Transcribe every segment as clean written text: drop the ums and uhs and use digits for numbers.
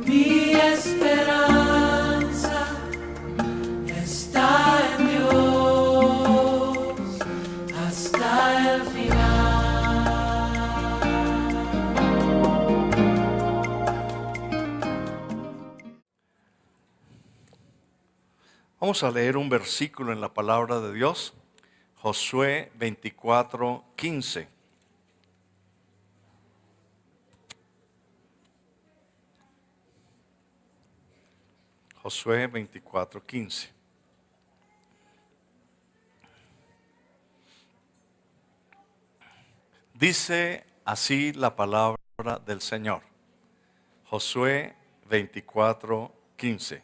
Mi esperanza está en Dios hasta el final. Vamos a leer un versículo en la palabra de Dios, Josué 24:15. Josué 24:15. Dice así la palabra del Señor. Josué 24:15.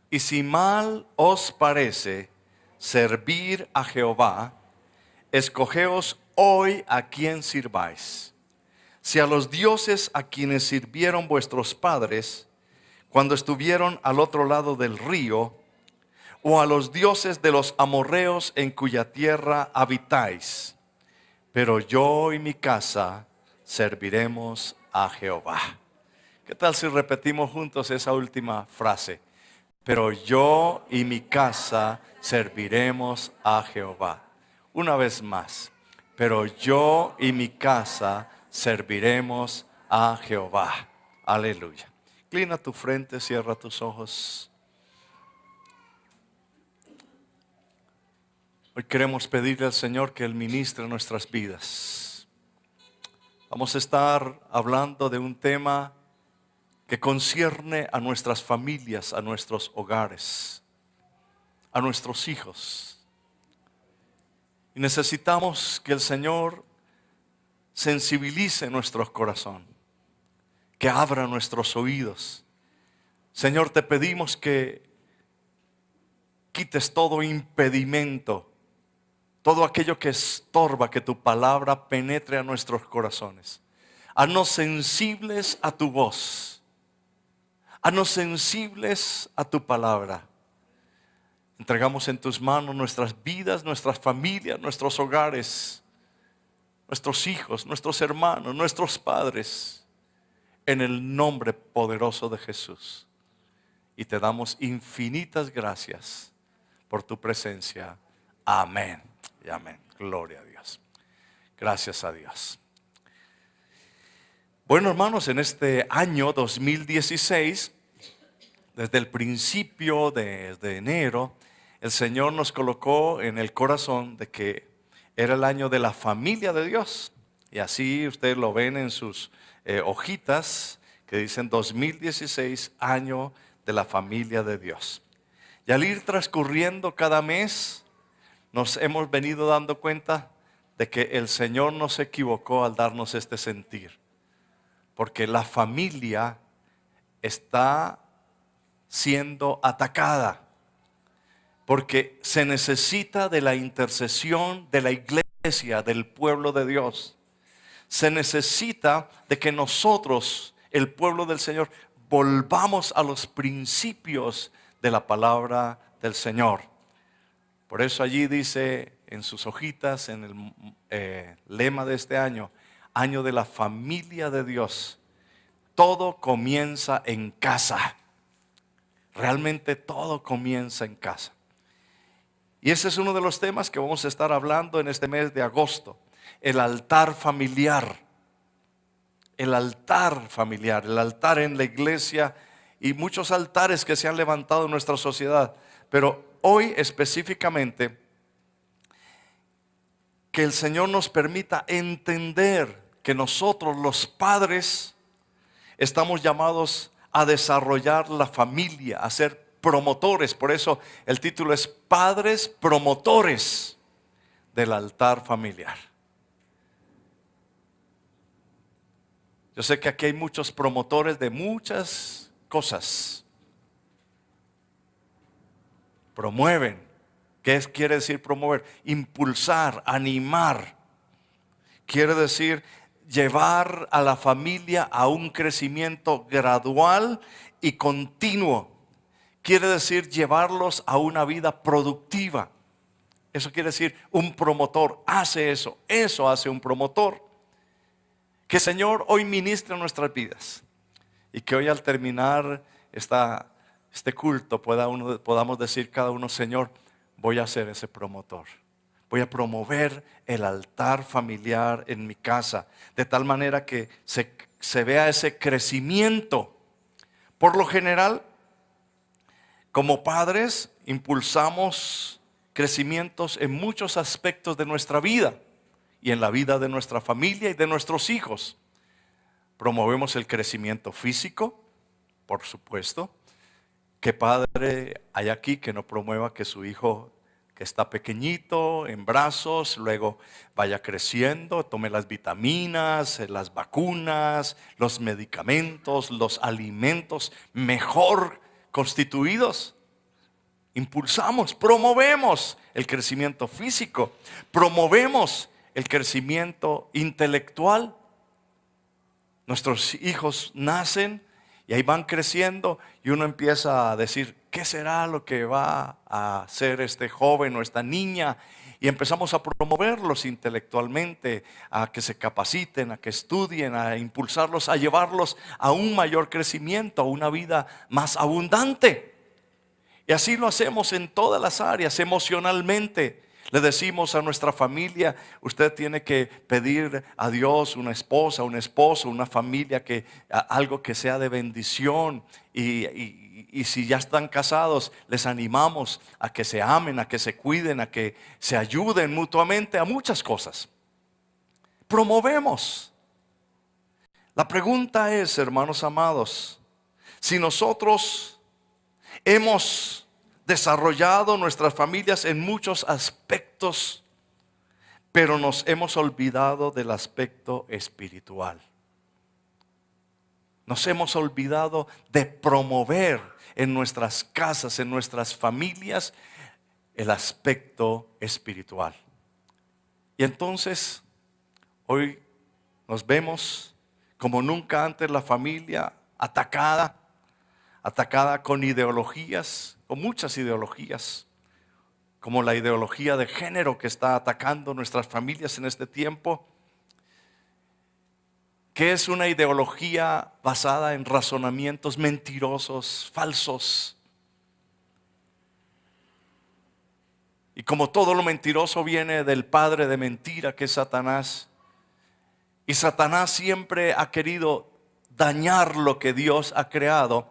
Y si mal os parece servir a Jehová, escogeos hoy a quién sirváis. Si a los dioses a quienes sirvieron vuestros padres cuando estuvieron al otro lado del río, o a los dioses de los amorreos en cuya tierra habitáis. Pero yo y mi casa serviremos a Jehová. ¿Qué tal si repetimos juntos esa última frase? Pero yo y mi casa serviremos a Jehová. Una vez más. Pero yo y mi casa serviremos a Jehová. Aleluya. Inclina tu frente, cierra tus ojos. Hoy queremos pedirle al Señor que Él ministre nuestras vidas. Vamos a estar hablando de un tema que concierne a nuestras familias, a nuestros hogares, a nuestros hijos. Y necesitamos que el Señor sensibilice nuestro corazón, que abra nuestros oídos. Señor, te pedimos que quites todo impedimento, todo aquello que estorba que tu palabra penetre a nuestros corazones. Haznos sensibles a tu voz. Haznos sensibles a tu palabra. Entregamos en tus manos nuestras vidas, nuestras familias, nuestros hogares, nuestros hijos, nuestros hermanos, nuestros padres, en el nombre poderoso de Jesús. Y te damos infinitas gracias por tu presencia. Amén y amén. Gloria a Dios. Gracias a Dios. Bueno, hermanos, en este año 2016, desde el principio, desde enero, el Señor nos colocó en el corazón de que era el año de la familia de Dios. Y así ustedes lo ven en sus hojitas que dicen 2016, año de la familia de Dios. Y al ir transcurriendo cada mes, nos hemos venido dando cuenta de que el Señor no se equivocó al darnos este sentir. Porque la familia está siendo atacada. Porque se necesita de la intercesión de la iglesia, del pueblo de Dios. Se necesita de que nosotros, el pueblo del Señor, volvamos a los principios de la palabra del Señor. Por eso allí dice en sus hojitas, en el lema de este año, año de la familia de Dios. Todo comienza en casa. Realmente todo comienza en casa. Y ese es uno de los temas que vamos a estar hablando en este mes de agosto. El altar familiar. El altar familiar, el altar en la iglesia y muchos altares que se han levantado en nuestra sociedad. Pero hoy específicamente, que el Señor nos permita entender que nosotros los padres estamos llamados a desarrollar la familia, a ser promotores. Por eso el título es Padres Promotores del Altar Familiar. Yo sé que aquí hay muchos promotores de muchas cosas. Promueven. ¿Qué quiere decir promover? Impulsar, animar. Quiere decir llevar a la familia a un crecimiento gradual y continuo. Quiere decir llevarlos a una vida productiva. Eso quiere decir un promotor hace eso. Eso hace un promotor. Que el Señor hoy ministre nuestras vidas. Y que hoy al terminar este culto podamos decir cada uno: Señor, voy a ser ese promotor. Voy a promover el altar familiar en mi casa, de tal manera que se vea ese crecimiento. Por lo general, como padres, impulsamos crecimientos en muchos aspectos de nuestra vida y en la vida de nuestra familia y de nuestros hijos. Promovemos el crecimiento físico, por supuesto. ¿Qué padre hay aquí que no promueva que su hijo, que está pequeñito, en brazos, luego vaya creciendo, tome las vitaminas, las vacunas, los medicamentos, los alimentos mejor constituidos? Impulsamos, promovemos el crecimiento físico, promovemos el crecimiento intelectual. Nuestros hijos nacen y ahí van creciendo y uno empieza a decir: ¿qué será lo que va a hacer este joven o esta niña? Y empezamos a promoverlos intelectualmente, a que se capaciten, a que estudien, a impulsarlos, a llevarlos a un mayor crecimiento, a una vida más abundante. Y así lo hacemos en todas las áreas. Emocionalmente le decimos a nuestra familia: usted tiene que pedir a Dios una esposa, un esposo, una familia, algo que sea de bendición. Y si ya están casados, les animamos a que se amen, a que se cuiden, a que se ayuden mutuamente a muchas cosas. Promovemos. La pregunta es, hermanos amados, si nosotros hemos desarrollado nuestras familias en muchos aspectos, pero nos hemos olvidado del aspecto espiritual. Nos hemos olvidado de promover en nuestras casas, en nuestras familias, el aspecto espiritual. Y entonces, hoy nos vemos como nunca antes la familia atacada con ideologías, con muchas ideologías, como la ideología de género que está atacando nuestras familias en este tiempo, que es una ideología basada en razonamientos mentirosos, falsos. Y como todo lo mentiroso viene del padre de mentira, que es Satanás, y Satanás siempre ha querido dañar lo que Dios ha creado.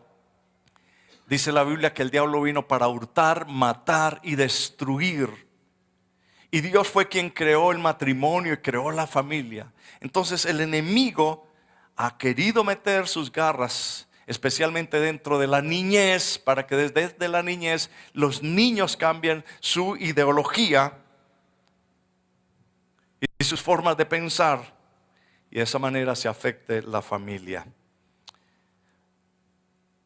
Dice la Biblia que el diablo vino para hurtar, matar y destruir. Y Dios fue quien creó el matrimonio y creó la familia. Entonces el enemigo ha querido meter sus garras, especialmente dentro de la niñez, para que desde la niñez los niños cambien su ideología y sus formas de pensar, y de esa manera se afecte la familia.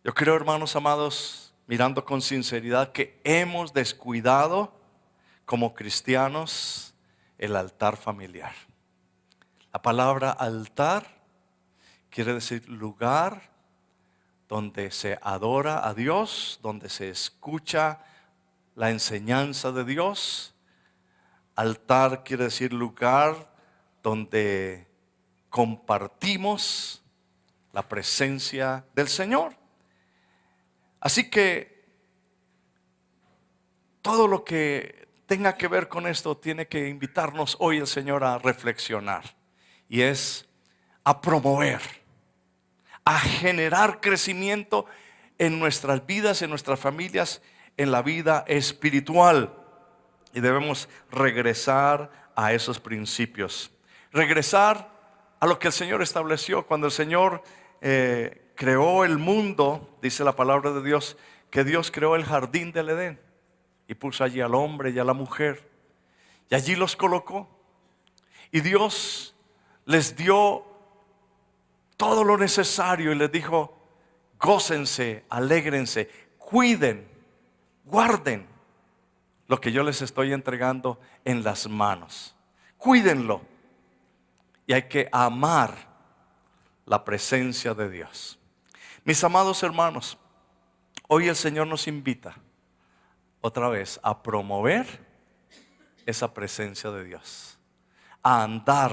Yo creo, hermanos amados, mirando con sinceridad, que hemos descuidado como cristianos el altar familiar. La palabra altar quiere decir lugar donde se adora a Dios, donde se escucha la enseñanza de Dios. Altar quiere decir lugar donde compartimos la presencia del Señor. Así que todo lo que tenga que ver con esto tiene que invitarnos hoy el Señor a reflexionar, y es a promover, a generar crecimiento en nuestras vidas, en nuestras familias, en la vida espiritual. Y debemos regresar a esos principios, regresar a lo que el Señor estableció. Cuando el Señor creó el mundo, dice la palabra de Dios, que Dios creó el jardín del Edén y puso allí al hombre y a la mujer, y allí los colocó. Y Dios les dio todo lo necesario y les dijo: gócense, alégrense, cuiden, guarden lo que yo les estoy entregando en las manos. Cuídenlo. Y hay que amar la presencia de Dios. Mis amados hermanos, hoy el Señor nos invita otra vez a promover esa presencia de Dios, a andar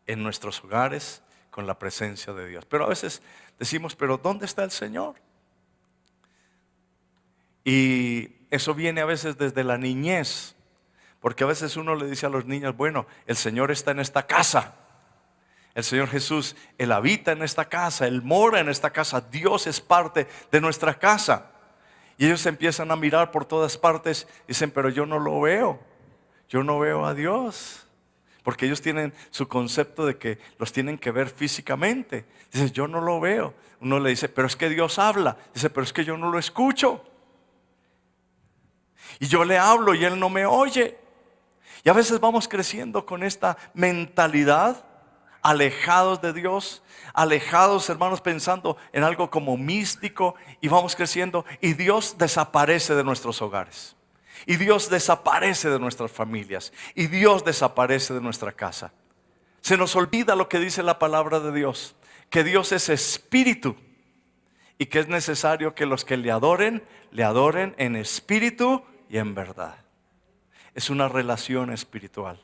en nuestros hogares con la presencia de Dios. Pero a veces decimos, pero ¿dónde está el Señor? Y eso viene a veces desde la niñez, porque a veces uno le dice a los niños, bueno, el Señor está en esta casa. El Señor Jesús, Él habita en esta casa, Él mora en esta casa, Dios es parte de nuestra casa. Y ellos empiezan a mirar por todas partes, dicen, pero yo no lo veo, yo no veo a Dios. Porque ellos tienen su concepto de que los tienen que ver físicamente. Dicen, yo no lo veo. Uno le dice, pero es que Dios habla. Dice, pero es que yo no lo escucho. Y yo le hablo y Él no me oye. Y a veces vamos creciendo con esta mentalidad, alejados de Dios, alejados, hermanos, pensando en algo como místico, y vamos creciendo y Dios desaparece de nuestros hogares, y Dios desaparece de nuestras familias, y Dios desaparece de nuestra casa. Se nos olvida lo que dice la palabra de Dios, que Dios es espíritu y que es necesario que los que le adoren en espíritu y en verdad. Es una relación espiritual.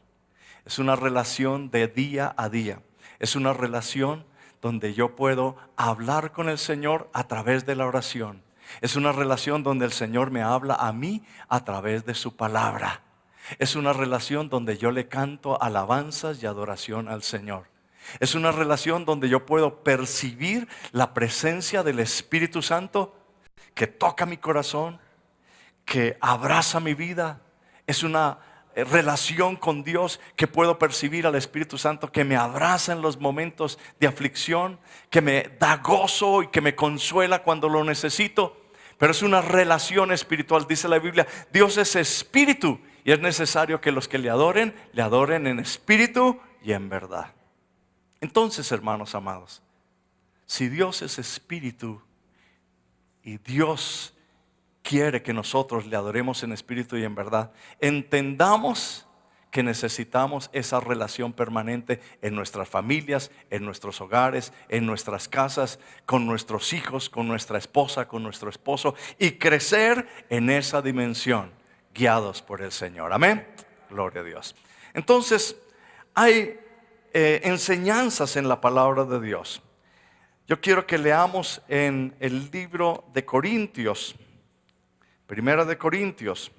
Es una relación de día a día. Es una relación donde yo puedo hablar con el Señor a través de la oración. Es una relación donde el Señor me habla a mí a través de su palabra. Es una relación donde yo le canto alabanzas y adoración al Señor. Es una relación donde yo puedo percibir la presencia del Espíritu Santo que toca mi corazón, que abraza mi vida. Es una relación con Dios que puedo percibir al Espíritu Santo que me abraza en los momentos de aflicción, que me da gozo y que me consuela cuando lo necesito. Pero es una relación espiritual. Dice la Biblia, Dios es espíritu y es necesario que los que le adoren en espíritu y en verdad. Entonces, hermanos amados, si Dios es espíritu y Dios quiere que nosotros le adoremos en espíritu y en verdad, entendamos que necesitamos esa relación permanente en nuestras familias, en nuestros hogares, en nuestras casas, con nuestros hijos, con nuestra esposa, con nuestro esposo, y crecer en esa dimensión, guiados por el Señor. Amén. Gloria a Dios. Entonces, hay enseñanzas en la palabra de Dios. Yo quiero que leamos en el libro de Corintios, Primera de Corintios,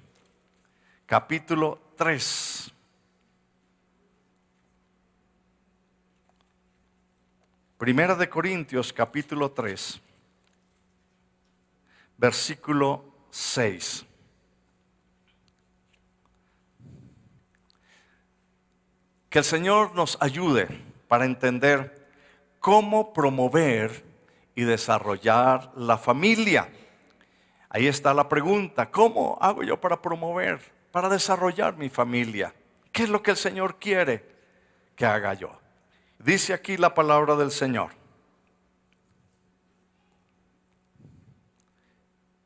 capítulo 3. Primera de Corintios, capítulo 3, versículo 6. Que el Señor nos ayude para entender cómo promover y desarrollar la familia. Ahí está la pregunta, ¿cómo hago yo para promover, para desarrollar mi familia? ¿Qué es lo que el Señor quiere que haga yo? Dice aquí la palabra del Señor.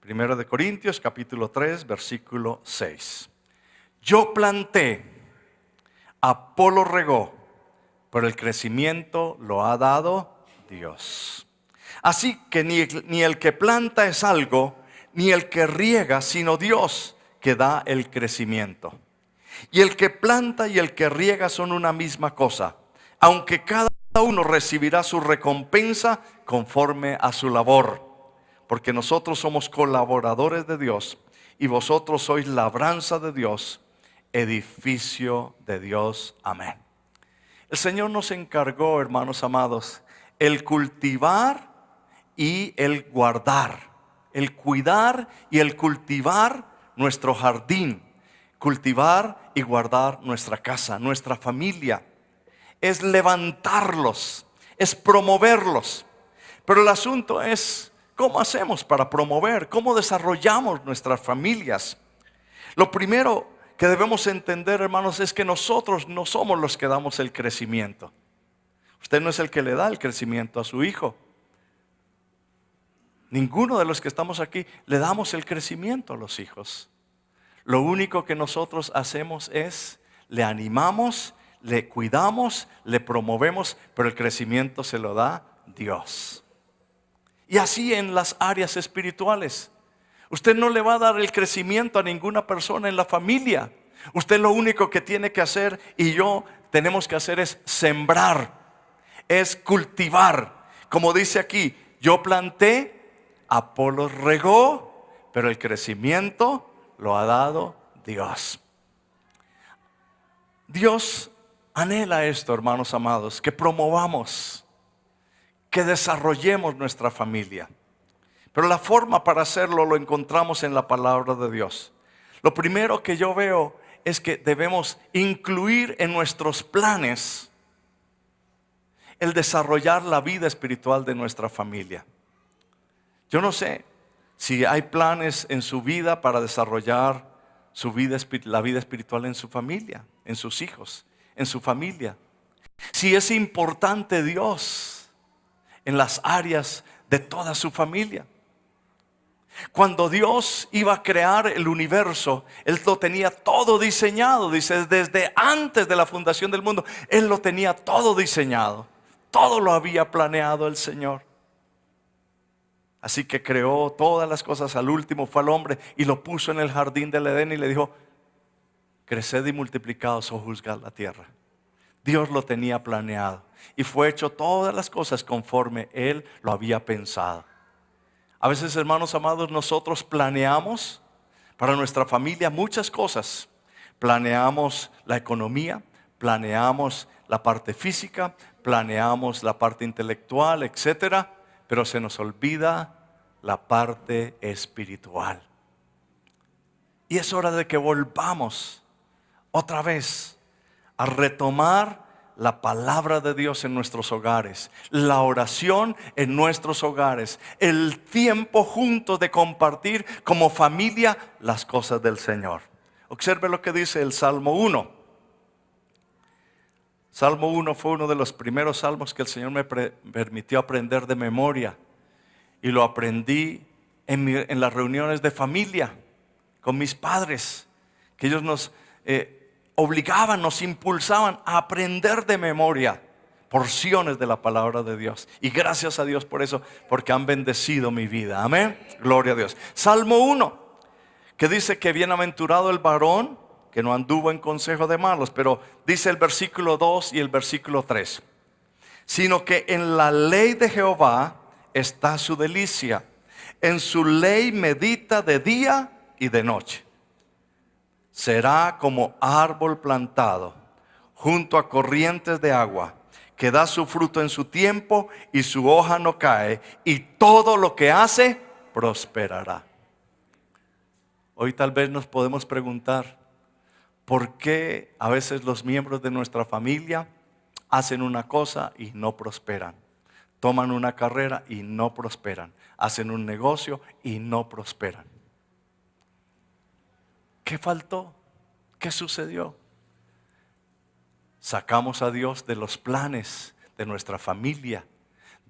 Primero de Corintios, capítulo 3, versículo 6. Yo planté, Apolo regó, pero el crecimiento lo ha dado Dios. Así que ni el que planta es algo, ni el que riega, sino Dios que da el crecimiento. Y el que planta y el que riega son una misma cosa, aunque cada uno recibirá su recompensa conforme a su labor. Porque nosotros somos colaboradores de Dios y vosotros sois labranza de Dios, edificio de Dios. Amén. El Señor nos encargó, hermanos amados, el cultivar y el guardar. El cuidar y el cultivar nuestro jardín, cultivar y guardar nuestra casa, nuestra familia. Es levantarlos, es promoverlos. Pero el asunto es, ¿cómo hacemos para promover? ¿Cómo desarrollamos nuestras familias? Lo primero que debemos entender, hermanos, es que nosotros no somos los que damos el crecimiento. Usted no es el que le da el crecimiento a su hijo. Ninguno de los que estamos aquí le damos el crecimiento a los hijos. Lo único que nosotros hacemos es le animamos, le cuidamos, le promovemos, pero el crecimiento se lo da Dios. Y así en las áreas espirituales. Usted no le va a dar el crecimiento a ninguna persona en la familia. Usted lo único que tiene que hacer y yo tenemos que hacer es sembrar. es cultivar. Como dice aquí, yo planté, Apolos regó, pero el crecimiento lo ha dado Dios. Dios anhela esto, hermanos amados, que promovamos, que desarrollemos nuestra familia. Pero la forma para hacerlo lo encontramos en la palabra de Dios. Lo primero que yo veo es que debemos incluir en nuestros planes el desarrollar la vida espiritual de nuestra familia. Yo no sé si hay planes en su vida para desarrollar la vida espiritual en su familia, en sus hijos, en su familia. Si es importante Dios en las áreas de toda su familia. Cuando Dios iba a crear el universo, Él lo tenía todo diseñado. Dice, desde antes de la fundación del mundo, Él lo tenía todo diseñado. Todo lo había planeado el Señor. Así que creó todas las cosas. Al último fue al hombre y lo puso en el jardín del Edén y le dijo, creced y multiplicaos, sojuzgad la tierra. Dios lo tenía planeado y fue hecho todas las cosas conforme Él lo había pensado. A veces, hermanos amados, nosotros planeamos para nuestra familia muchas cosas. Planeamos la economía, planeamos la parte física, planeamos la parte intelectual, etcétera, pero se nos olvida la parte espiritual. Y es hora de que volvamos otra vez a retomar la palabra de Dios en nuestros hogares, la oración en nuestros hogares, el tiempo juntos de compartir como familia las cosas del Señor. Observe lo que dice el Salmo 1. Salmo 1 fue uno de los primeros salmos que el Señor me permitió aprender de memoria. Y lo aprendí en las reuniones de familia con mis padres, que ellos nos obligaban, nos impulsaban a aprender de memoria porciones de la palabra de Dios. Y gracias a Dios por eso, porque han bendecido mi vida. Amén. Gloria a Dios. Salmo 1, que dice que bienaventurado el varón que no anduvo en consejo de malos, pero dice el versículo 2 y el versículo 3, sino que en la ley de Jehová está su delicia, en su ley medita de día y de noche. Será como árbol plantado junto a corrientes de agua, que da su fruto en su tiempo y su hoja no cae, y todo lo que hace prosperará. Hoy tal vez nos podemos preguntar, ¿por qué a veces los miembros de nuestra familia hacen una cosa y no prosperan? Toman una carrera y no prosperan. Hacen un negocio y no prosperan. ¿Qué faltó? ¿Qué sucedió? Sacamos a Dios de los planes de nuestra familia.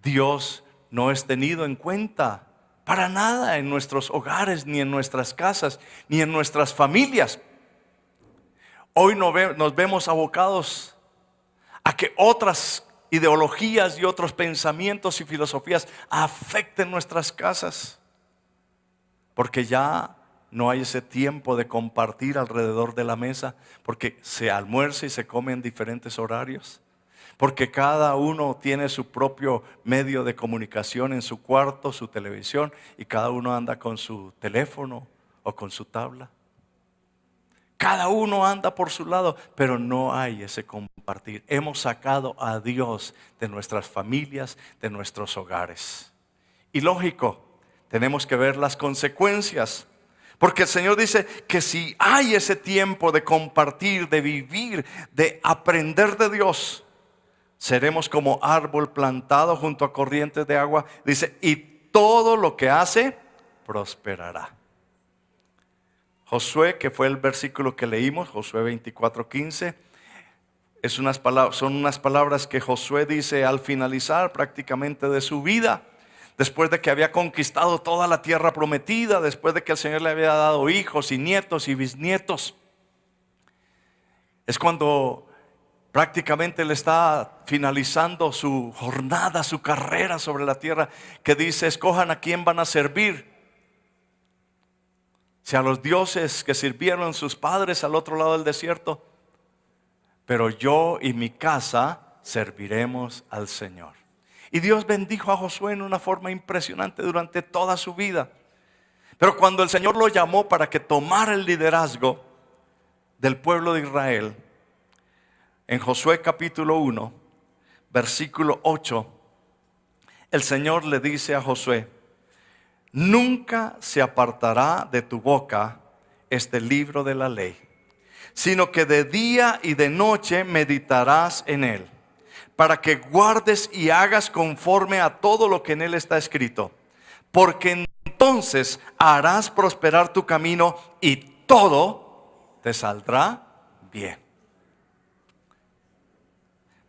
Dios no es tenido en cuenta para nada en nuestros hogares, ni en nuestras casas, ni en nuestras familias. Hoy nos vemos abocados a que otras ideologías y otros pensamientos y filosofías afecten nuestras casas, porque ya no hay ese tiempo de compartir alrededor de la mesa, porque se almuerza y se come en diferentes horarios, porque cada uno tiene su propio medio de comunicación en su cuarto, su televisión, y cada uno anda con su teléfono o con su tabla. Cada uno anda por su lado, pero no hay ese compartir. Hemos sacado a Dios de nuestras familias, de nuestros hogares. Y lógico, tenemos que ver las consecuencias. Porque el Señor dice que si hay ese tiempo de compartir, de vivir, de aprender de Dios, seremos como árbol plantado junto a corrientes de agua. Dice, y todo lo que hace prosperará. Josué, que fue el versículo que leímos, Josué 24:15, son unas palabras que Josué dice al finalizar prácticamente de su vida, después de que había conquistado toda la tierra prometida, después de que el Señor le había dado hijos y nietos y bisnietos. Es cuando prácticamente él está finalizando su jornada, su carrera sobre la tierra, que dice, escojan a quién van a servir. Si a los dioses que sirvieron sus padres al otro lado del desierto, pero yo y mi casa serviremos al Señor. Y Dios bendijo a Josué en una forma impresionante durante toda su vida. Pero cuando el Señor lo llamó para que tomara el liderazgo del pueblo de Israel, en Josué capítulo 1, versículo 8, el Señor le dice a Josué: nunca se apartará de tu boca este libro de la ley, sino que de día y de noche meditarás en él, para que guardes y hagas conforme a todo lo que en él está escrito, porque entonces harás prosperar tu camino y todo te saldrá bien.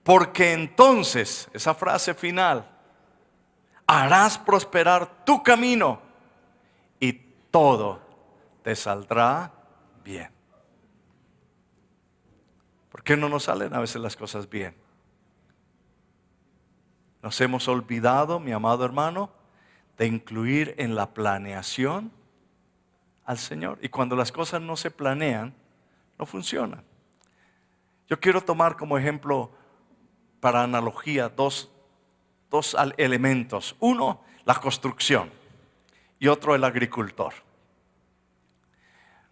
Porque entonces, esa frase final, harás prosperar tu camino y todo te saldrá bien. ¿Por qué no nos salen a veces las cosas bien? Nos hemos olvidado, mi amado hermano, de incluir en la planeación al Señor. Y cuando las cosas no se planean, no funcionan. Yo quiero tomar como ejemplo, para analogía, dos elementos. Uno, la construcción, y otro, el agricultor.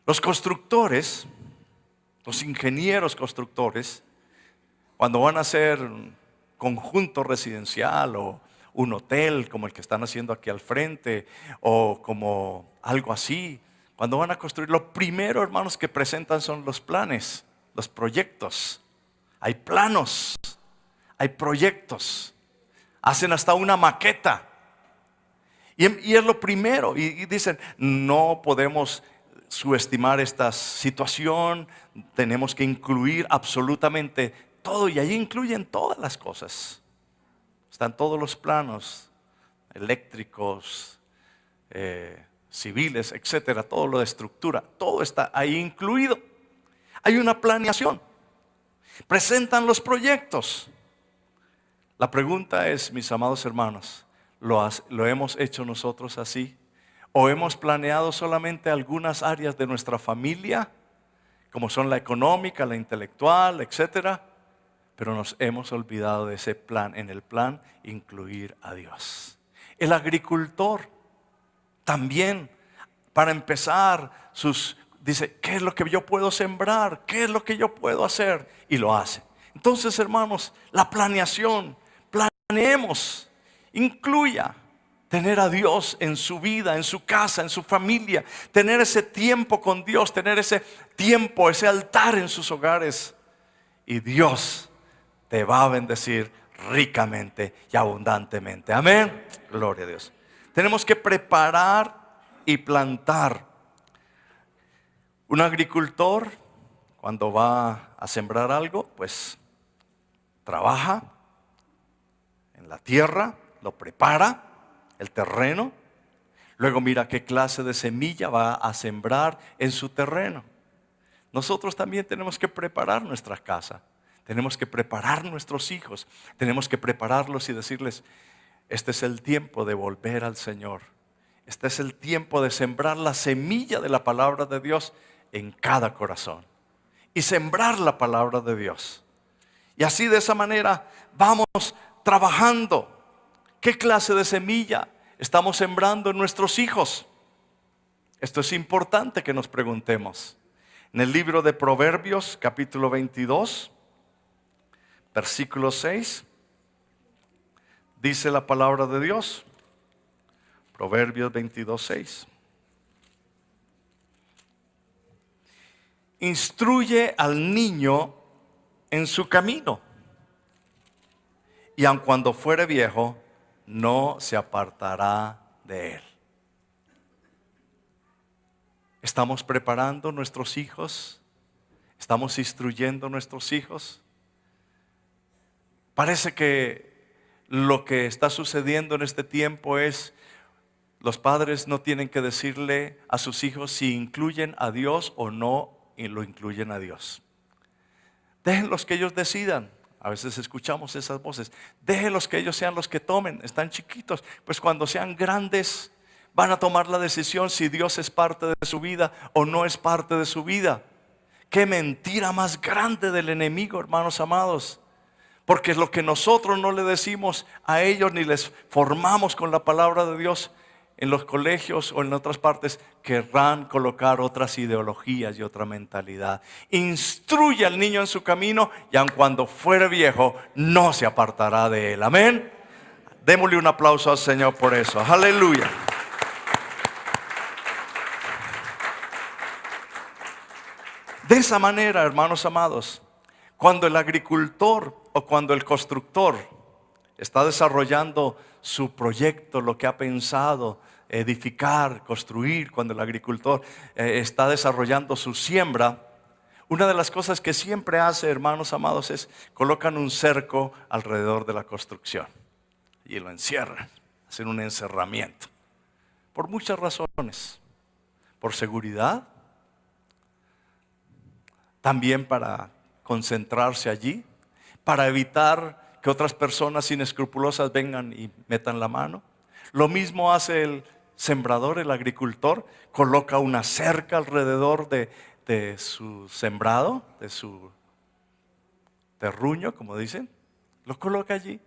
Los constructores, los ingenieros constructores, cuando van a hacer un conjunto residencial o un hotel como el que están haciendo aquí al frente, o como algo así, cuando van a construir, lo primero, hermanos, que presentan son los planes, los proyectos. Hay planos, hay proyectos, hacen hasta una maqueta. Y es lo primero, y dicen, no podemos subestimar esta situación, tenemos que incluir absolutamente todo, y allí incluyen todas las cosas. Están todos los planos eléctricos, civiles, etcétera, todo lo de estructura, todo está ahí incluido. Hay una planeación, presentan los proyectos. La pregunta es, mis amados hermanos, ¿lo hemos hecho nosotros así? ¿O hemos planeado solamente algunas áreas de nuestra familia, como son la económica, la intelectual, etcétera? Pero nos hemos olvidado de ese plan, en el plan incluir a Dios. El agricultor también, para empezar, dice, ¿qué es lo que yo puedo sembrar? ¿Qué es lo que yo puedo hacer? Y lo hace. Entonces, hermanos, la planeación, planeemos, incluya tener a Dios en su vida, en su casa, en su familia, tener ese tiempo con Dios, tener ese tiempo, ese altar en sus hogares, y Dios te va a bendecir ricamente y abundantemente. Amén. Gloria a Dios. Tenemos que preparar y plantar. Un agricultor, cuando va a sembrar algo, pues trabaja en la tierra, lo prepara, el terreno, luego mira qué clase de semilla va a sembrar en su terreno. Nosotros también tenemos que preparar nuestra casa, tenemos que preparar nuestros hijos, tenemos que prepararlos y decirles, este es el tiempo de volver al Señor, este es el tiempo de sembrar la semilla de la palabra de Dios en cada corazón y sembrar la palabra de Dios. Y así, de esa manera, vamos trabajando. ¿Qué clase de semilla estamos sembrando en nuestros hijos? Esto es importante que nos preguntemos. En el libro de Proverbios, capítulo 22, versículo 6, dice la palabra de Dios. Proverbios 22, 6. Instruye al niño en su camino, y aun cuando fuere viejo, no se apartará de él. ¿Estamos preparando nuestros hijos? ¿Estamos instruyendo a nuestros hijos? Parece que lo que está sucediendo en este tiempo es, los padres no tienen que decirle a sus hijos si incluyen a Dios o no lo incluyen a Dios. Déjenlos que ellos decidan. A veces escuchamos esas voces. Déjenlos que ellos sean los que tomen. Están chiquitos, pues cuando sean grandes van a tomar la decisión si Dios es parte de su vida o no es parte de su vida. Qué mentira más grande del enemigo, hermanos amados. Porque lo que nosotros no le decimos a ellos ni les formamos con la palabra de Dios en los colegios o en otras partes, querrán colocar otras ideologías y otra mentalidad. Instruye al niño en su camino y aun cuando fuere viejo no se apartará de él. Amén. Démosle un aplauso al Señor por eso. Aleluya. De esa manera, hermanos amados, cuando el agricultor o cuando el constructor está desarrollando su proyecto, lo que ha pensado, edificar, construir, cuando el agricultor está desarrollando su siembra, una de las cosas que siempre hace, hermanos amados, es colocan un cerco alrededor de la construcción y lo encierran, hacen un encerramiento, por muchas razones, por seguridad, también para concentrarse allí, para evitar que otras personas inescrupulosas vengan y metan la mano. Lo mismo hace el sembrador, el agricultor, coloca una cerca alrededor de su sembrado, de su terruño, como dicen, lo coloca allí,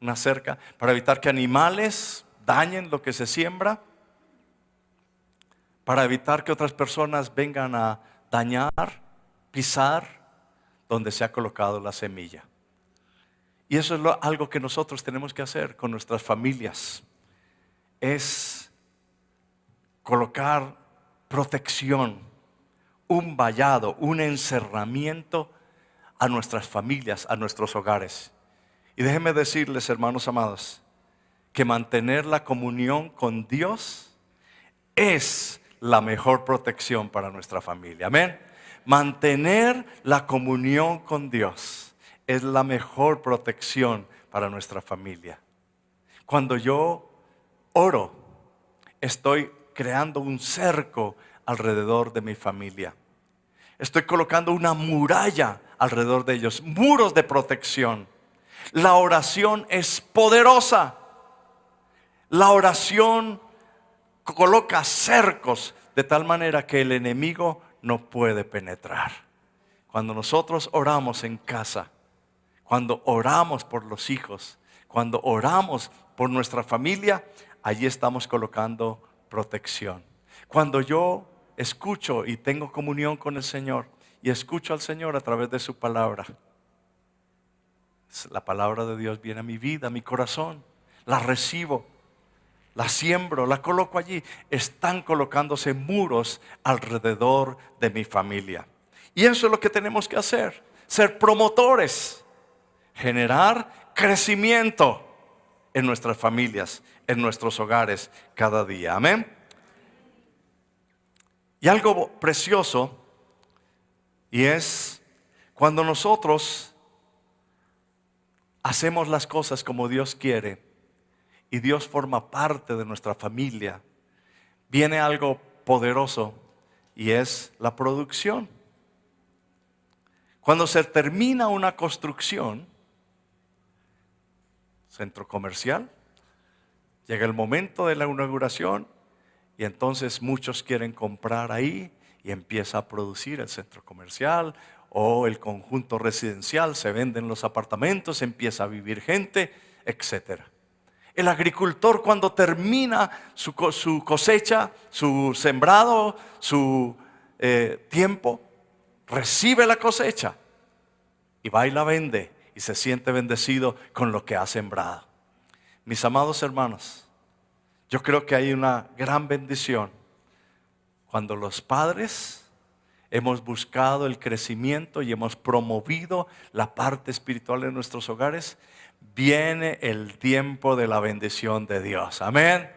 una cerca, para evitar que animales dañen lo que se siembra, para evitar que otras personas vengan a dañar, pisar donde se ha colocado la semilla. Y eso es algo que nosotros tenemos que hacer con nuestras familias, es colocar protección, un vallado, un encerramiento a nuestras familias, a nuestros hogares. Y déjenme decirles, hermanos amados, que mantener la comunión con Dios es la mejor protección para nuestra familia. Amén. Mantener la comunión con Dios es la mejor protección para nuestra familia. Cuando yo oro, estoy creando un cerco alrededor de mi familia. Estoy colocando una muralla alrededor de ellos, muros de protección. La oración es poderosa. La oración coloca cercos de tal manera que el enemigo no puede penetrar. Cuando nosotros oramos en casa, cuando oramos por los hijos, cuando oramos por nuestra familia, allí estamos colocando protección. Cuando yo escucho y tengo comunión con el Señor y escucho al Señor a través de su palabra, la palabra de Dios viene a mi vida, a mi corazón, la recibo, la siembro, la coloco allí. Están colocándose muros alrededor de mi familia. Y eso es lo que tenemos que hacer, ser promotores, generar crecimiento en nuestras familias, en nuestros hogares cada día. Amén. Y algo precioso, y es cuando nosotros hacemos las cosas como Dios quiere y Dios forma parte de nuestra familia, viene algo poderoso y es la producción. Cuando se termina una construcción, centro comercial, llega el momento de la inauguración y entonces muchos quieren comprar ahí y empieza a producir el centro comercial o el conjunto residencial, se venden los apartamentos, empieza a vivir gente, etc. El agricultor, cuando termina su cosecha, su sembrado, su tiempo, recibe la cosecha y va y la vende y se siente bendecido con lo que ha sembrado. Mis amados hermanos, yo creo que hay una gran bendición cuando los padres hemos buscado el crecimiento y hemos promovido la parte espiritual de nuestros hogares. Viene el tiempo de la bendición de Dios. Amén.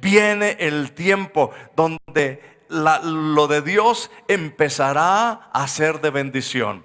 Viene el tiempo donde lo de Dios empezará a ser de bendición.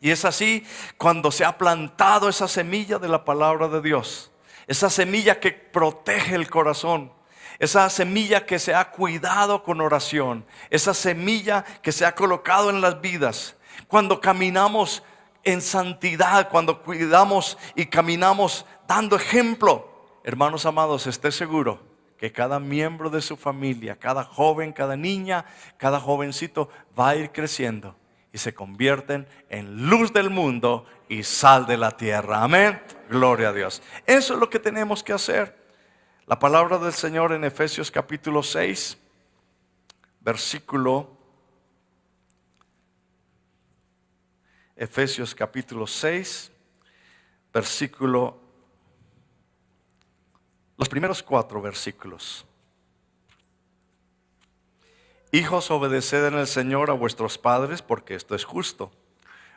Y es así cuando se ha plantado esa semilla de la palabra de Dios. Esa semilla que protege el corazón. Esa semilla que se ha cuidado con oración. Esa semilla que se ha colocado en las vidas. Cuando caminamos en santidad, cuando cuidamos y caminamos dando ejemplo. Hermanos amados, esté seguro que cada miembro de su familia, cada joven, cada niña, cada jovencito va a ir creciendo. y se convierten en luz del mundo y sal de la tierra. Amén. Gloria a Dios. Eso es lo que tenemos que hacer. La palabra del Señor en Efesios capítulo 6, Efesios capítulo 6, los primeros 4 versículos. Hijos, obedeced en el Señor a vuestros padres, porque esto es justo.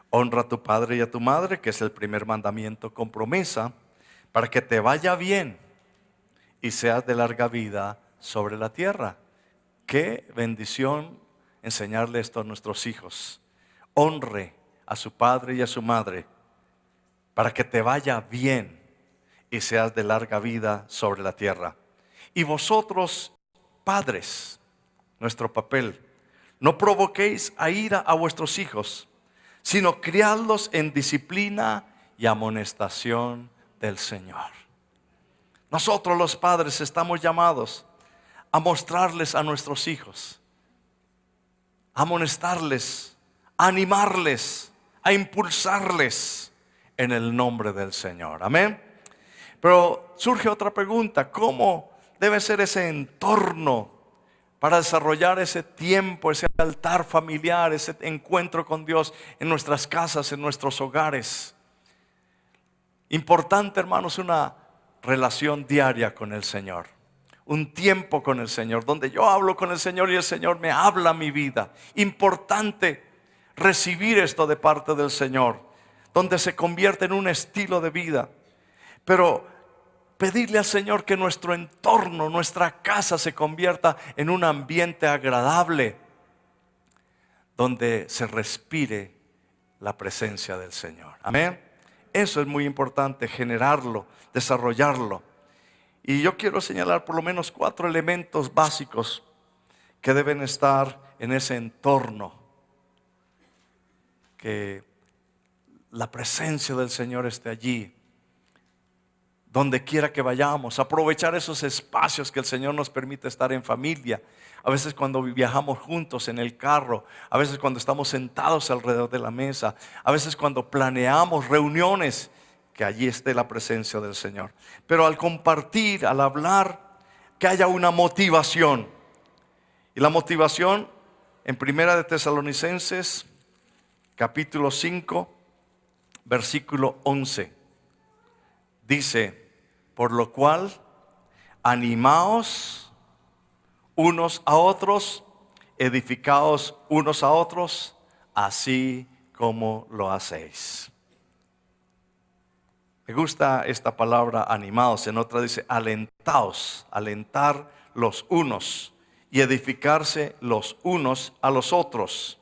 Honra a tu padre y a tu madre, que es el primer mandamiento con promesa, para que te vaya bien y seas de larga vida sobre la tierra. Qué bendición enseñarle esto a nuestros hijos. Honre a su padre y a su madre, para que te vaya bien y seas de larga vida sobre la tierra. Y vosotros, padres, nuestro papel, no provoquéis a ira a vuestros hijos, sino criadlos en disciplina y amonestación del Señor. Nosotros los padres estamos llamados a mostrarles a nuestros hijos, a amonestarles, a animarles, a impulsarles en el nombre del Señor. Amén. Pero surge otra pregunta: ¿cómo debe ser ese entorno para desarrollar ese tiempo, ese altar familiar, ese encuentro con Dios en nuestras casas, en nuestros hogares? Importante, hermanos, una relación diaria con el Señor, un tiempo con el Señor, donde yo hablo con el Señor y el Señor me habla a mi vida. Importante recibir esto de parte del Señor, donde se convierte en un estilo de vida. Pero pedirle al Señor que nuestro entorno, nuestra casa, se convierta en un ambiente agradable, donde se respire la presencia del Señor. Amén. Eso es muy importante, generarlo, desarrollarlo. Y yo quiero señalar por lo menos 4 elementos básicos que deben estar en ese entorno. Que la presencia del Señor esté allí, donde quiera que vayamos. Aprovechar esos espacios que el Señor nos permite estar en familia. A veces cuando viajamos juntos en el carro, a veces cuando estamos sentados alrededor de la mesa, a veces cuando planeamos reuniones, que allí esté la presencia del Señor. Pero al compartir, al hablar, que haya una motivación. Y la motivación en Primera de Tesalonicenses capítulo 5 versículo 11 dice: por lo cual animaos unos a otros, edificaos unos a otros, así como lo hacéis. Me gusta esta palabra animaos. En otra dice alentaos, alentar los unos y edificarse los unos a los otros.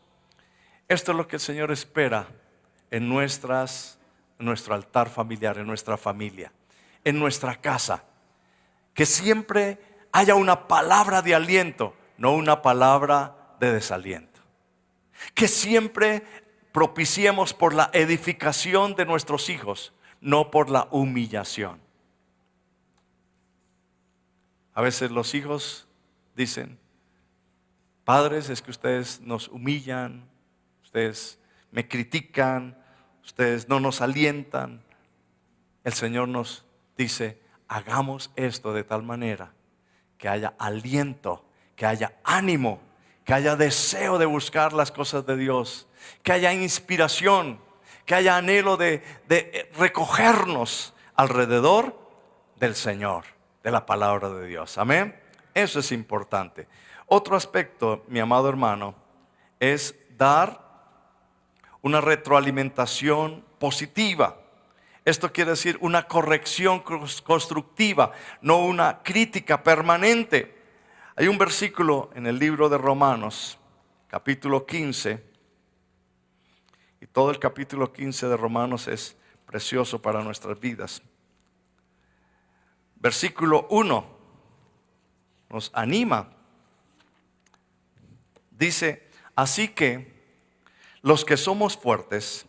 Esto es lo que el Señor espera en nuestro altar familiar, en nuestra familia, en nuestra casa. Que siempre haya una palabra de aliento, no una palabra de desaliento. Que siempre propiciemos por la edificación de nuestros hijos, no por la humillación. A veces los hijos dicen: padres, es que ustedes nos humillan, ustedes me critican, ustedes no nos alientan. El Señor nos dice: hagamos esto de tal manera que haya aliento, que haya ánimo, que haya deseo de buscar las cosas de Dios, que haya inspiración, que haya anhelo de recogernos alrededor del Señor, de la palabra de Dios. Amén. Eso es importante. Otro aspecto, mi amado hermano, es dar una retroalimentación positiva. Esto quiere decir una corrección constructiva, no una crítica permanente. Hay un versículo en el libro de Romanos, capítulo 15, y todo el capítulo 15 de Romanos es precioso para nuestras vidas. Versículo 1 nos anima. Dice: así que los que somos fuertes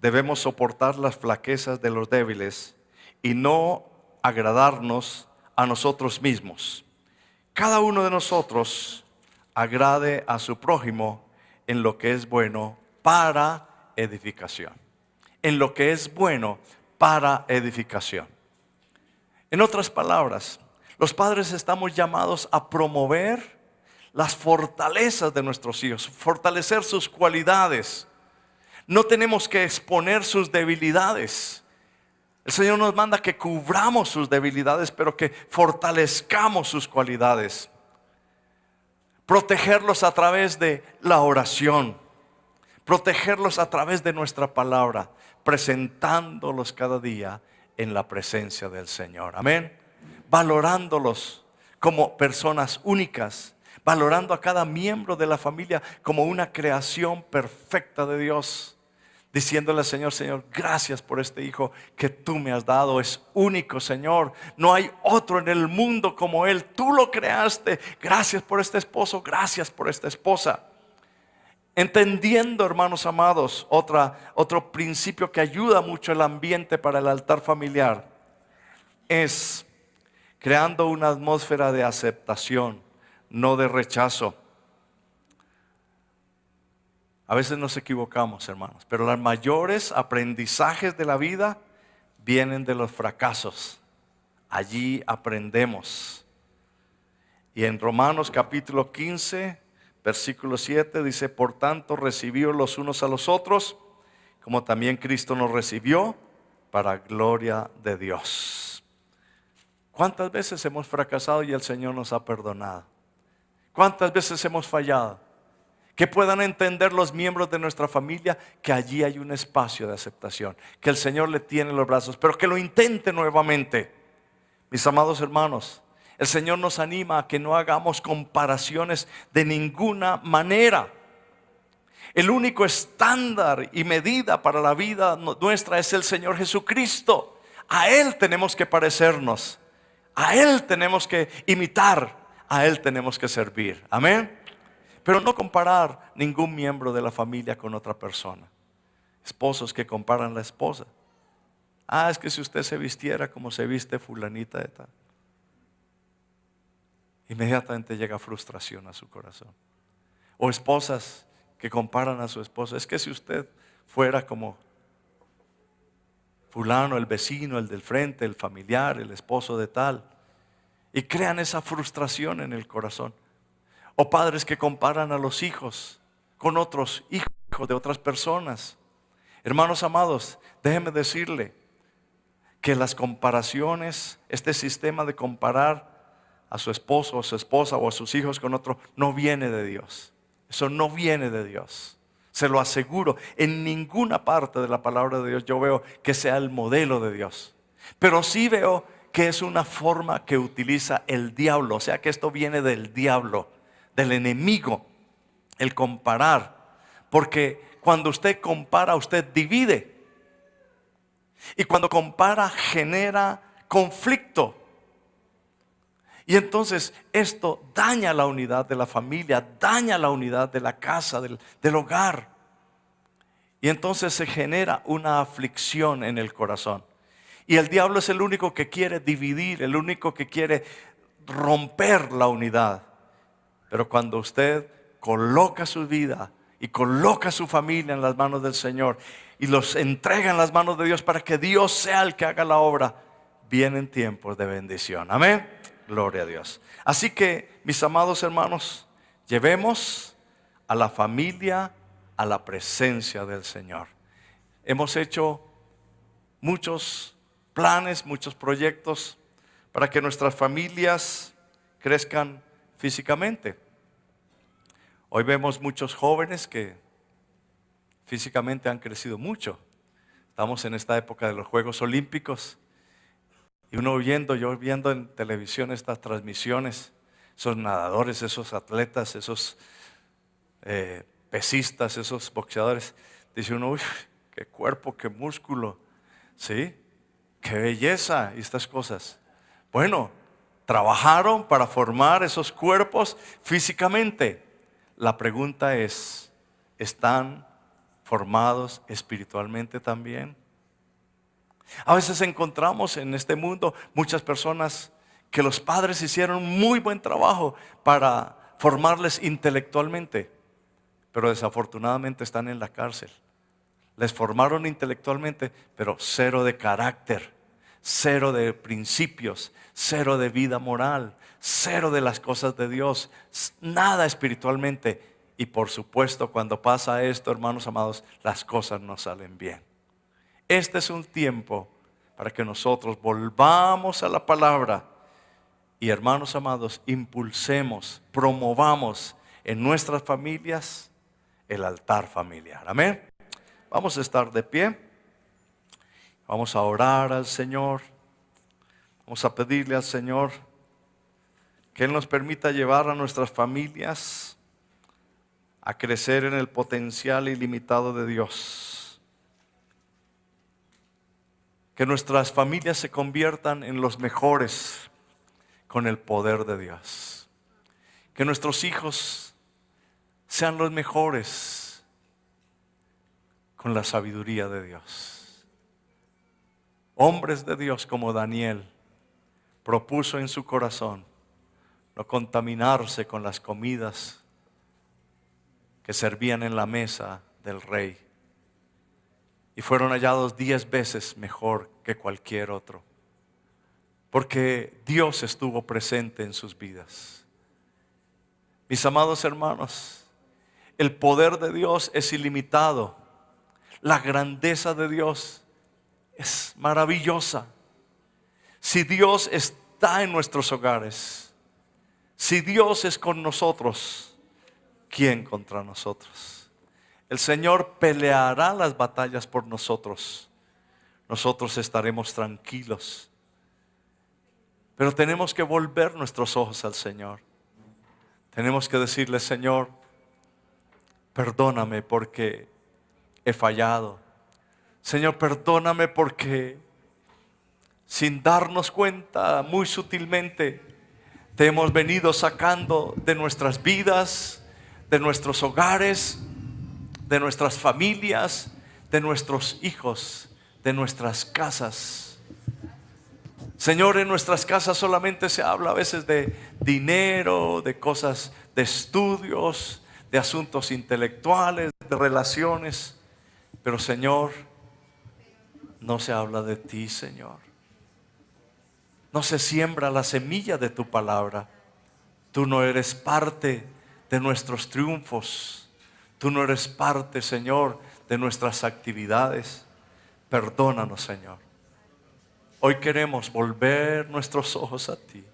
debemos soportar las flaquezas de los débiles y no agradarnos a nosotros mismos. Cada uno de nosotros agrade a su prójimo en lo que es bueno para edificación. En lo que es bueno para edificación. En otras palabras, los padres estamos llamados a promover las fortalezas de nuestros hijos, fortalecer sus cualidades. No tenemos que exponer sus debilidades. El Señor nos manda que cubramos sus debilidades, pero que fortalezcamos sus cualidades. Protegerlos a través de la oración. Protegerlos a través de nuestra palabra, presentándolos cada día en la presencia del Señor. Amén. Valorándolos como personas únicas, valorando a cada miembro de la familia como una creación perfecta de Dios. Diciéndole al Señor, Señor, gracias por este hijo que tú me has dado. Es único, Señor. No hay otro en el mundo como él. Tú lo creaste. Gracias por este esposo. Gracias por esta esposa. Entendiendo, hermanos amados, otro principio que ayuda mucho el ambiente para el altar familiar es creando una atmósfera de aceptación, no de rechazo. A veces nos equivocamos, hermanos, pero los mayores aprendizajes de la vida vienen de los fracasos. Allí aprendemos. Y en Romanos capítulo 15, versículo 7 dice: por tanto, recibíos los unos a los otros, como también Cristo nos recibió, para gloria de Dios. ¿Cuántas veces hemos fracasado y el Señor nos ha perdonado? ¿Cuántas veces hemos fallado? Que puedan entender los miembros de nuestra familia que allí hay un espacio de aceptación, que el Señor le tiene los brazos, pero que lo intente nuevamente. Mis amados hermanos, el Señor nos anima a que no hagamos comparaciones de ninguna manera. El único estándar y medida para la vida nuestra es el Señor Jesucristo. A Él tenemos que parecernos, a Él tenemos que imitar, a Él tenemos que servir. Amén. Pero no comparar ningún miembro de la familia con otra persona. Esposos que comparan la esposa. Es que si usted se vistiera como se viste fulanita de tal. Inmediatamente llega frustración a su corazón. O esposas que comparan a su esposo. Es que si usted fuera como fulano, el vecino, el del frente, el familiar, el esposo de tal. Y crean esa frustración en el corazón. O padres que comparan a los hijos con otros hijos de otras personas. Hermanos amados, déjenme decirle que las comparaciones, este sistema de comparar a su esposo o a su esposa o a sus hijos con otro, no viene de Dios. Eso no viene de Dios. Se lo aseguro. En ninguna parte de la palabra de Dios yo veo que sea el modelo de Dios. Pero sí veo que es una forma que utiliza el diablo. O sea que esto viene del diablo, del enemigo, el comparar. Porque cuando usted compara, usted divide. Y cuando compara, genera conflicto. Y entonces esto daña la unidad de la familia, daña la unidad de la casa, del hogar. Y entonces se genera una aflicción en el corazón. Y el diablo es el único que quiere dividir, el único que quiere romper la unidad. Pero cuando usted coloca su vida y coloca su familia en las manos del Señor y los entrega en las manos de Dios para que Dios sea el que haga la obra, vienen tiempos de bendición. Amén. Gloria a Dios. Así que, mis amados hermanos, llevemos a la familia a la presencia del Señor. Hemos hecho muchos planes, muchos proyectos para que nuestras familias crezcan físicamente. Hoy vemos muchos jóvenes que físicamente han crecido mucho. Estamos en esta época de los Juegos Olímpicos y yo viendo en televisión estas transmisiones, esos nadadores, esos atletas, esos pesistas, esos boxeadores, dice uno, uy, qué cuerpo, qué músculo, ¿sí? Qué belleza y estas cosas. Bueno, trabajaron para formar esos cuerpos físicamente. La pregunta es, ¿están formados espiritualmente también? A veces encontramos en este mundo muchas personas que los padres hicieron muy buen trabajo para formarles intelectualmente, pero desafortunadamente están en la cárcel. Les formaron intelectualmente, pero cero de carácter, cero de principios, cero de vida moral, cero de las cosas de Dios, nada espiritualmente. Y por supuesto, cuando pasa esto, hermanos amados, las cosas no salen bien. Este es un tiempo para que nosotros volvamos a la palabra y, hermanos amados, impulsemos, promovamos en nuestras familias el altar familiar. Amén. Vamos a estar de pie. Vamos a orar al Señor. Vamos a pedirle al Señor que Él nos permita llevar a nuestras familias a crecer en el potencial ilimitado de Dios. Que nuestras familias se conviertan en los mejores con el poder de Dios. Que nuestros hijos sean los mejores con la sabiduría de Dios. Hombres de Dios como Daniel propuso en su corazón no contaminarse con las comidas que servían en la mesa del rey, y fueron hallados 10 veces mejor que cualquier otro, porque Dios estuvo presente en sus vidas. Mis amados hermanos, el poder de Dios es ilimitado. La grandeza de Dios es maravillosa. Si Dios está en nuestros hogares, si Dios es con nosotros, ¿quién contra nosotros? El Señor peleará las batallas por nosotros. Nosotros estaremos tranquilos. Pero tenemos que volver nuestros ojos al Señor. Tenemos que decirle: Señor, perdóname porque he fallado. Señor, perdóname porque sin darnos cuenta, muy sutilmente, te hemos venido sacando de nuestras vidas, de nuestros hogares, de nuestras familias, de nuestros hijos, de nuestras casas. Señor, en nuestras casas solamente se habla a veces de dinero, de cosas, de estudios, de asuntos intelectuales, de relaciones. Pero Señor, no se habla de ti, Señor. No se siembra la semilla de tu palabra. Tú no eres parte de nuestros triunfos. Tú no eres parte, Señor, de nuestras actividades. Perdónanos, Señor. Hoy queremos volver nuestros ojos a ti.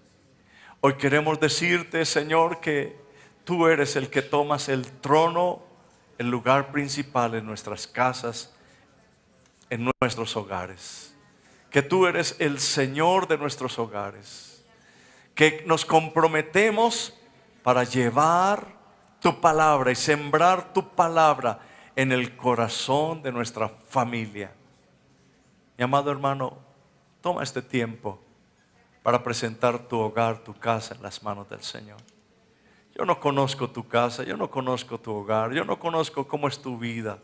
Hoy queremos decirte, Señor, que tú eres el que tomas el trono, el lugar principal en nuestras casas, en nuestros hogares. Que tú eres el Señor de nuestros hogares. Que nos comprometemos para llevar tu palabra y sembrar tu palabra en el corazón de nuestra familia. Mi amado hermano, toma este tiempo para presentar tu hogar, tu casa en las manos del Señor. Yo no conozco tu casa, yo no conozco tu hogar, yo no conozco cómo es tu vida,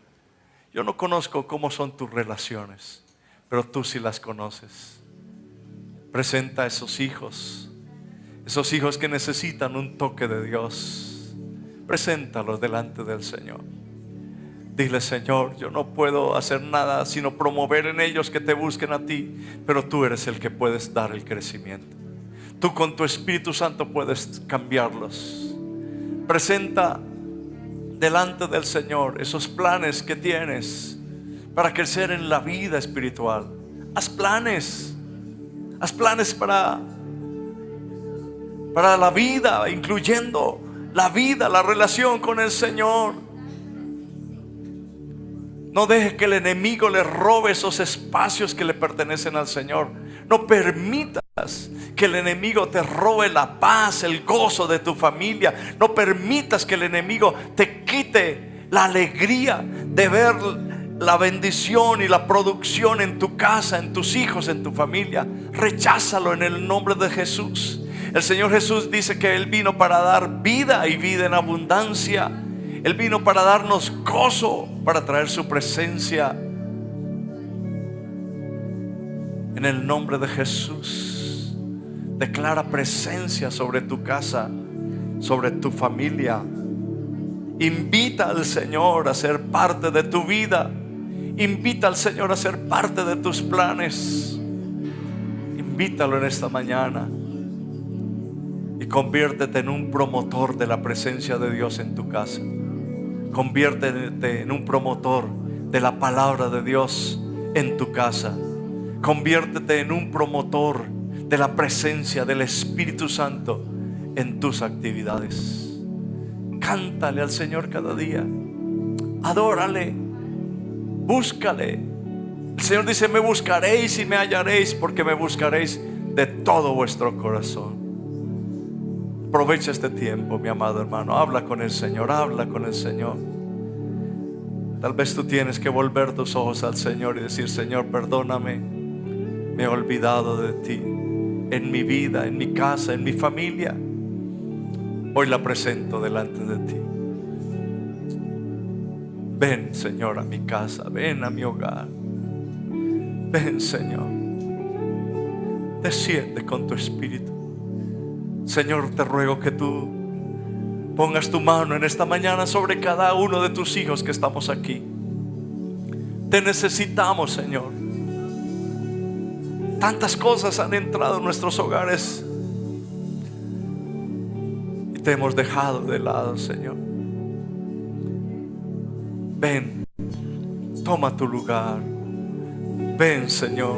yo no conozco cómo son tus relaciones, pero tú sí las conoces. Presenta a esos hijos que necesitan un toque de Dios. Preséntalos delante del Señor. Dile: Señor, yo no puedo hacer nada sino promover en ellos que te busquen a ti, pero tú eres el que puedes dar el crecimiento. Tú con tu Espíritu Santo puedes cambiarlos. Presenta delante del Señor esos planes que tienes para crecer en la vida espiritual. Haz planes para la vida, incluyendo la vida, la relación con el Señor. No deje que el enemigo le robe esos espacios que le pertenecen al Señor. No permitas que el enemigo te robe la paz, el gozo de tu familia. No permitas que el enemigo te quite la alegría de ver la bendición y la producción en tu casa, en tus hijos, en tu familia. Recházalo en el nombre de Jesús. El Señor Jesús dice que Él vino para dar vida y vida en abundancia. Él vino para darnos gozo, para traer su presencia. En el nombre de Jesús, declara presencia sobre tu casa, sobre tu familia. Invita al Señor a ser parte de tu vida. Invita al Señor a ser parte de tus planes. Invítalo en esta mañana y conviértete en un promotor de la presencia de Dios en tu casa. Conviértete en un promotor de la palabra de Dios en tu casa. Conviértete en un promotor de la presencia del Espíritu Santo en tus actividades. Cántale al Señor cada día. Adórale. Búscale. El Señor dice: me buscaréis y me hallaréis, porque me buscaréis de todo vuestro corazón. Aprovecha este tiempo, mi amado hermano. Habla con el Señor, habla con el Señor. Tal vez tú tienes que volver tus ojos al Señor y decir: Señor, perdóname, me he olvidado de ti en mi vida, en mi casa, en mi familia. Hoy la presento delante de ti. Ven, Señor, a mi casa, ven a mi hogar. Ven, Señor. Desciende con tu espíritu. Señor, te ruego que tú pongas tu mano en esta mañana sobre cada uno de tus hijos que estamos aquí. Te necesitamos, Señor. Tantas cosas han entrado en nuestros hogares y te hemos dejado de lado, Señor. Ven, toma tu lugar. Ven, Señor.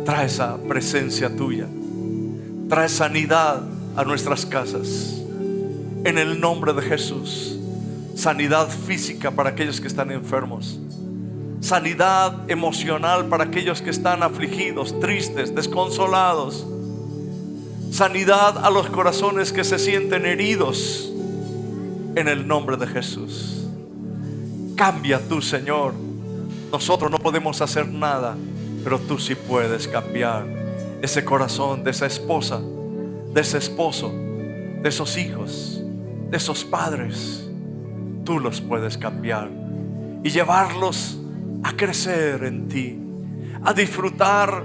Trae esa presencia tuya. Trae sanidad a nuestras casas. En el nombre de Jesús. Sanidad física para aquellos que están enfermos. Sanidad emocional para aquellos que están afligidos, tristes, desconsolados. Sanidad a los corazones que se sienten heridos. En el nombre de Jesús. Cambia tú, Señor. Nosotros no podemos hacer nada, pero tú sí puedes cambiar ese corazón de esa esposa, de ese esposo, de esos hijos, de esos padres. Tú los puedes cambiar y llevarlos a crecer en ti, a disfrutar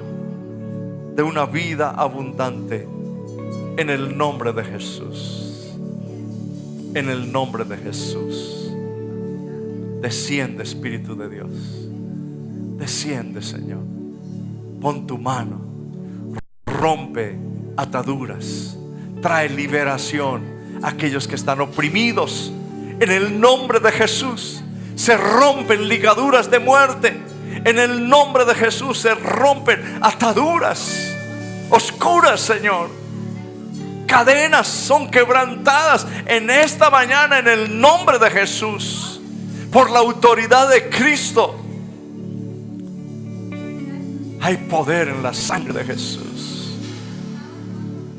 de una vida abundante. En el nombre de Jesús. En el nombre de Jesús. Desciende, Espíritu de Dios. Desciende, Señor. Pon tu mano. Rompe ataduras. Trae liberación a aquellos que están oprimidos. En el nombre de Jesús se rompen ligaduras de muerte. En el nombre de Jesús se rompen ataduras oscuras, Señor. Cadenas son quebrantadas en esta mañana en el nombre de Jesús. Por la autoridad de Cristo. Hay poder en la sangre de Jesús.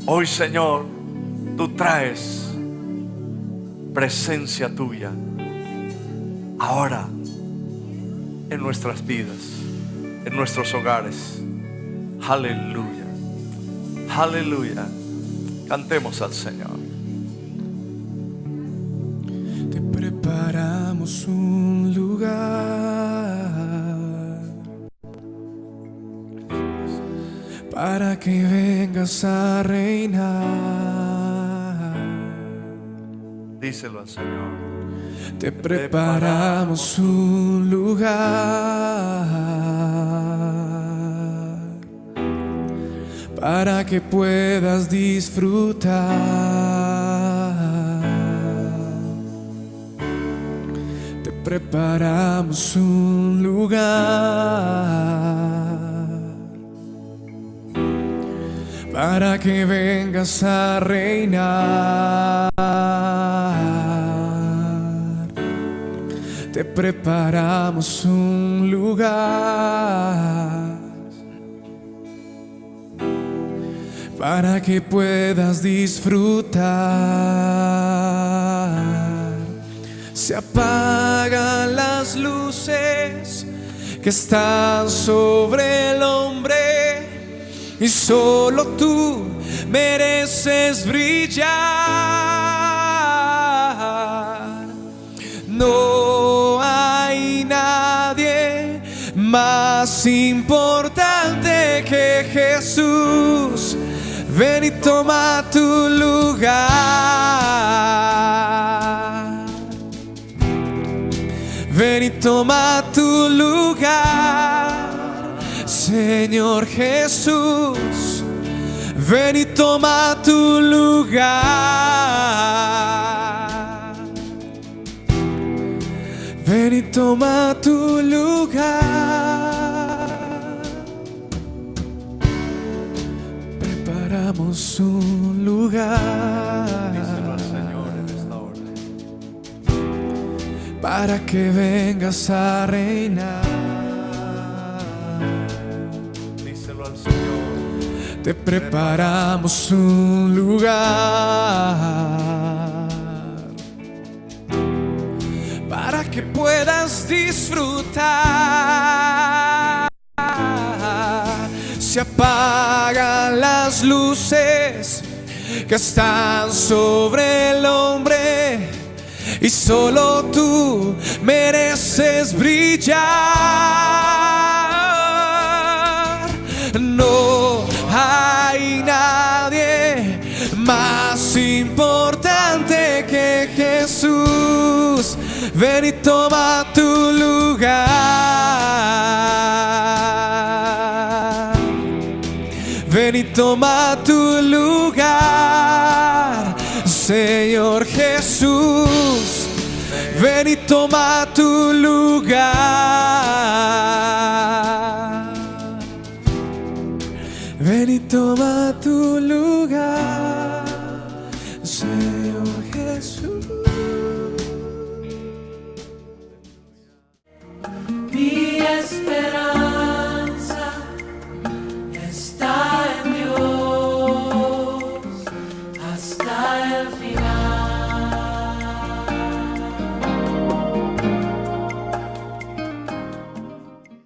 Hoy, Señor, tú traes presencia tuya ahora en nuestras vidas, en nuestros hogares. Aleluya. Aleluya. Cantemos al Señor. Te preparamos un lugar para que vengas a reinar. Díselo al Señor. Te preparamos un lugar para que puedas disfrutar. Te preparamos un lugar para que vengas a reinar. Te preparamos un lugar para que puedas disfrutar. Se apagan las luces que están sobre el hombre y solo tú mereces brillar. No hay nadie más importante que Jesús. Ven y toma tu lugar. Señor Jesús, ven y toma tu lugar. Ven y toma tu lugar. Preparamos un lugar. Díselo al Señor en esta hora. Para que vengas a reinar. Díselo al Señor. Te preparamos un lugar para que puedas disfrutar. Se apagan las luces que están sobre el hombre y solo tú mereces brillar. No hay nadie más importante que Jesús. Ven y toma tu lugar. Ven y toma tu lugar, Señor Jesús. Ven y toma tu lugar. Ven y toma tu lugar, Señor Jesús. Mi esperanza